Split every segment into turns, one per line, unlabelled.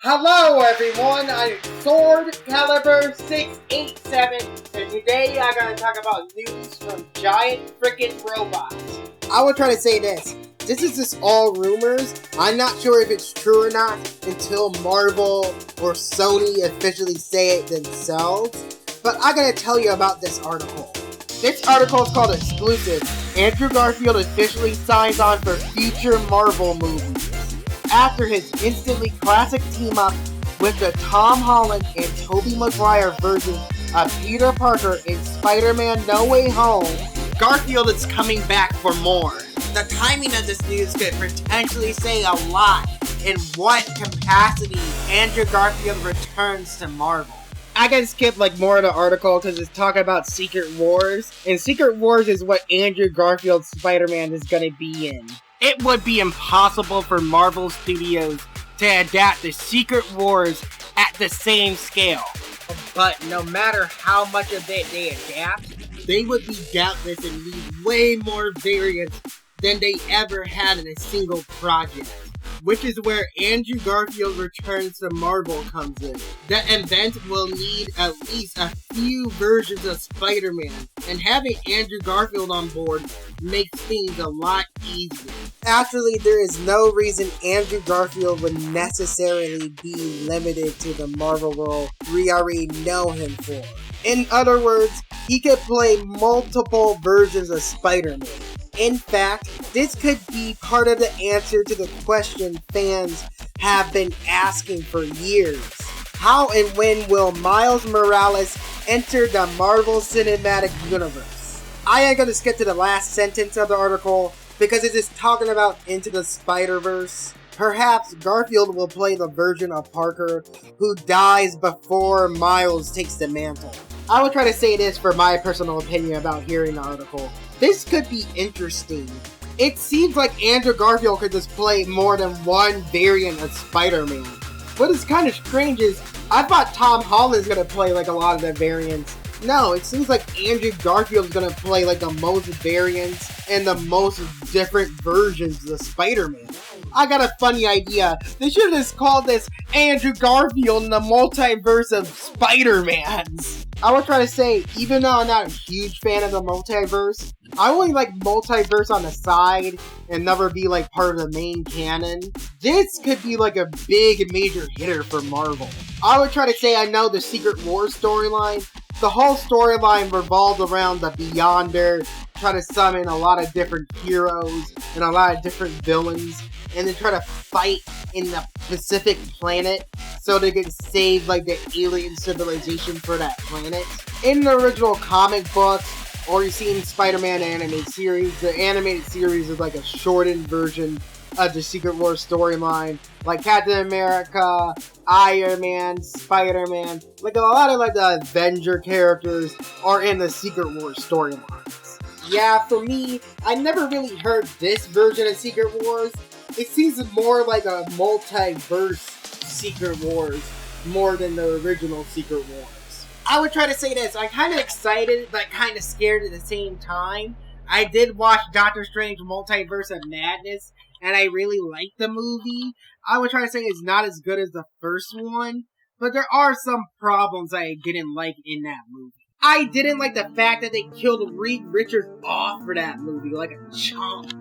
Hello everyone, I'm SwordCailiburn687, and today I'm going to talk about news from giant frickin' robots. I will try to say this. This is just all rumors. I'm not sure if it's true or not until Marvel or Sony officially say it themselves, but I'm going to tell you about this article. This article is called Exclusive. Andrew Garfield officially signs on for future Marvel movies after his instantly classic team-up with the Tom Holland and Tobey Maguire version of Peter Parker in Spider-Man No Way Home. Garfield is coming back for more. The timing of this news could potentially say a lot in what capacity Andrew Garfield returns to Marvel. I gotta skip more of the article because it's talking about Secret Wars, and Secret Wars is what Andrew Garfield's Spider-Man is gonna be in. It would be impossible for Marvel Studios to adapt the Secret Wars at the same scale. But no matter how much of it they adapt, they would be doubtless and need way more variants than they ever had in a single project. Which is where Andrew Garfield returns to Marvel comes in. The event will need at least a few versions of Spider-Man, and having Andrew Garfield on board makes things a lot easier. Actually, there is no reason Andrew Garfield would necessarily be limited to the Marvel role we already know him for. In other words, he could play multiple versions of Spider-Man. In fact, this could be part of the answer to the question fans have been asking for years. How and when will Miles Morales enter the Marvel Cinematic Universe? I am going to skip to the last sentence of the article because it is talking about Into the Spider-Verse. Perhaps Garfield will play the version of Parker who dies before Miles takes the mantle. I will try to say this for my personal opinion about hearing the article. This could be interesting. It seems like Andrew Garfield could just play more than one variant of Spider-Man. What is kind of strange is, I thought Tom Holland's gonna play a lot of the variants. No, it seems like Andrew Garfield's gonna play the most variants and the most different versions of Spider-Man. I got a funny idea. They should have just called this Andrew Garfield in the multiverse of Spider-Mans. I will try to say, even though I'm not a huge fan of the multiverse, I only like multiverse on the side and never be part of the main canon. This could be a big major hitter for Marvel. I would try to say I know the Secret Wars storyline. The whole storyline revolved around the Beyonder trying to summon a lot of different heroes and a lot of different villains, and then try to fight in the Pacific planet so they can save the alien civilization for that planet. In the original comic books, or you've seen Spider-Man animated series, the animated series is a shortened version of the Secret Wars storyline. Captain America, Iron Man, Spider-Man, a lot of the Avenger characters are in the Secret Wars storylines. Yeah, for me, I never really heard this version of Secret Wars. It seems more like a multiverse Secret Wars more than the original Secret Wars. I would try to say this, I'm kind of excited but kind of scared at the same time. I did watch Doctor Strange Multiverse of Madness, and I really liked the movie. I would try to say it's not as good as the first one, but there are some problems I didn't like in that movie. I didn't like the fact that they killed Reed Richards off for that movie like a chump.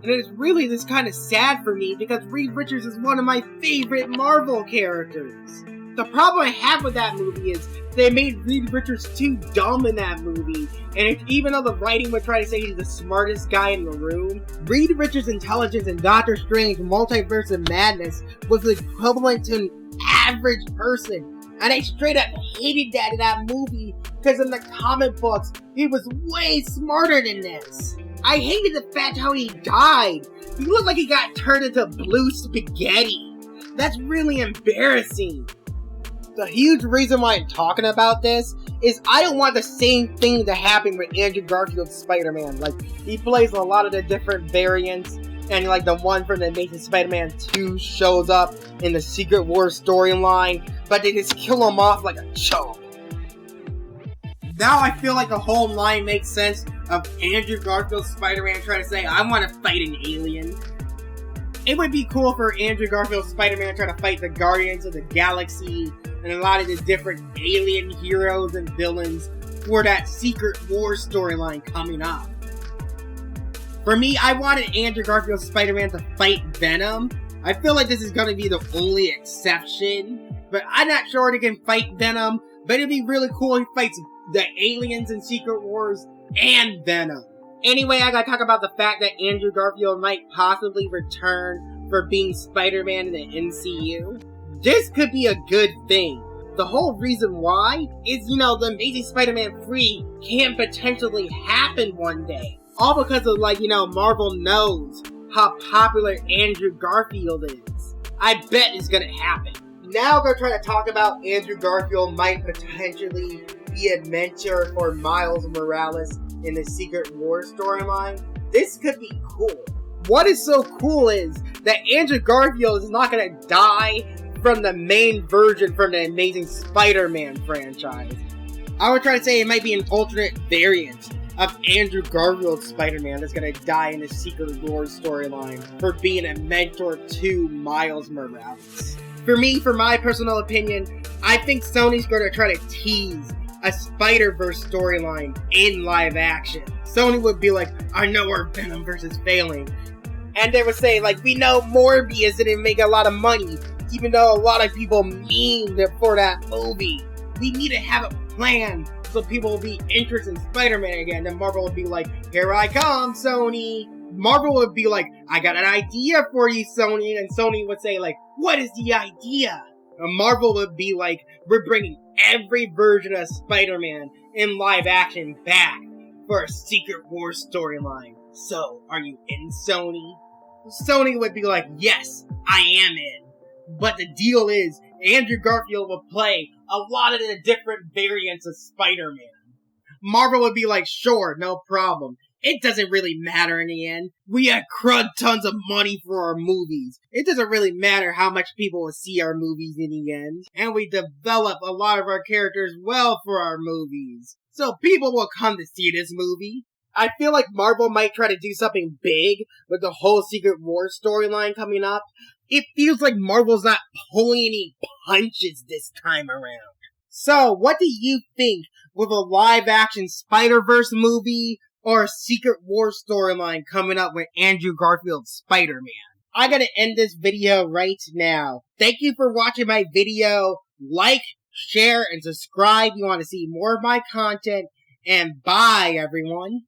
And it's really just kind of sad for me because Reed Richards is one of my favorite Marvel characters. The problem I have with that movie is they made Reed Richards too dumb in that movie. And even though the writing would try to say he's the smartest guy in the room, Reed Richards' intelligence in Doctor Strange Multiverse of Madness was equivalent to an average person. And I straight up hated that in that movie because in the comic books, he was way smarter than this. I hated the fact how he died. He looked like he got turned into blue spaghetti. That's really embarrassing. The huge reason why I'm talking about this is I don't want the same thing to happen with Andrew Garfield's Spider-Man. He plays a lot of the different variants, and the one from the Amazing Spider-Man 2 shows up in the Secret Wars storyline, but they just kill him off like a chump. Now I feel like the whole line makes sense of Andrew Garfield's Spider-Man trying to say, I want to fight an alien. It would be cool for Andrew Garfield's Spider-Man trying to fight the Guardians of the Galaxy and a lot of the different alien heroes and villains for that Secret Wars storyline coming up. For me, I wanted Andrew Garfield's Spider-Man to fight Venom. I feel like this is going to be the only exception, but I'm not sure he can fight Venom, but it'd be really cool if he fights the aliens in Secret Wars and Venom. Anyway, I gotta talk about the fact that Andrew Garfield might possibly return for being Spider-Man in the MCU. This could be a good thing. The whole reason why is, the Amazing Spider-Man 3 can potentially happen one day. All because of, Marvel knows how popular Andrew Garfield is. I bet it's gonna happen. Now we're gonna try to talk about Andrew Garfield might potentially be a mentor for Miles Morales in the Secret Wars storyline. This could be cool. What is so cool is that Andrew Garfield is not gonna die from the main version from the Amazing Spider-Man franchise. I would try to say it might be an alternate variant of Andrew Garfield's Spider-Man that's gonna die in the Secret Wars storyline for being a mentor to Miles Morales. For me, for my personal opinion, I think Sony's gonna try to tease a Spider-Verse storyline in live action. Sony would be like, I know our Venomverse is failing. And they would say, we know Morbius didn't make a lot of money, even though a lot of people memed for that movie. We need to have a plan so people will be interested in Spider-Man again. Then Marvel would be like, here I come, Sony. Marvel would be like, I got an idea for you, Sony. And Sony would say, what is the idea? And Marvel would be like, we're bringing every version of Spider-Man in live action back for a Secret Wars storyline. So, are you in, Sony? Sony would be like, yes, I am in. But the deal is, Andrew Garfield will play a lot of the different variants of Spider-Man. Marvel would be like, sure, no problem. It doesn't really matter in the end. We had crud tons of money for our movies. It doesn't really matter how much people will see our movies in the end. And we develop a lot of our characters well for our movies. So people will come to see this movie. I feel like Marvel might try to do something big with the whole Secret Wars storyline coming up. It feels like Marvel's not pulling any punches this time around. So, what do you think with a live-action Spider-Verse movie or a Secret Wars storyline coming up with Andrew Garfield's Spider-Man? I gotta end this video right now. Thank you for watching my video. Like, share, and subscribe if you want to see more of my content. And bye, everyone.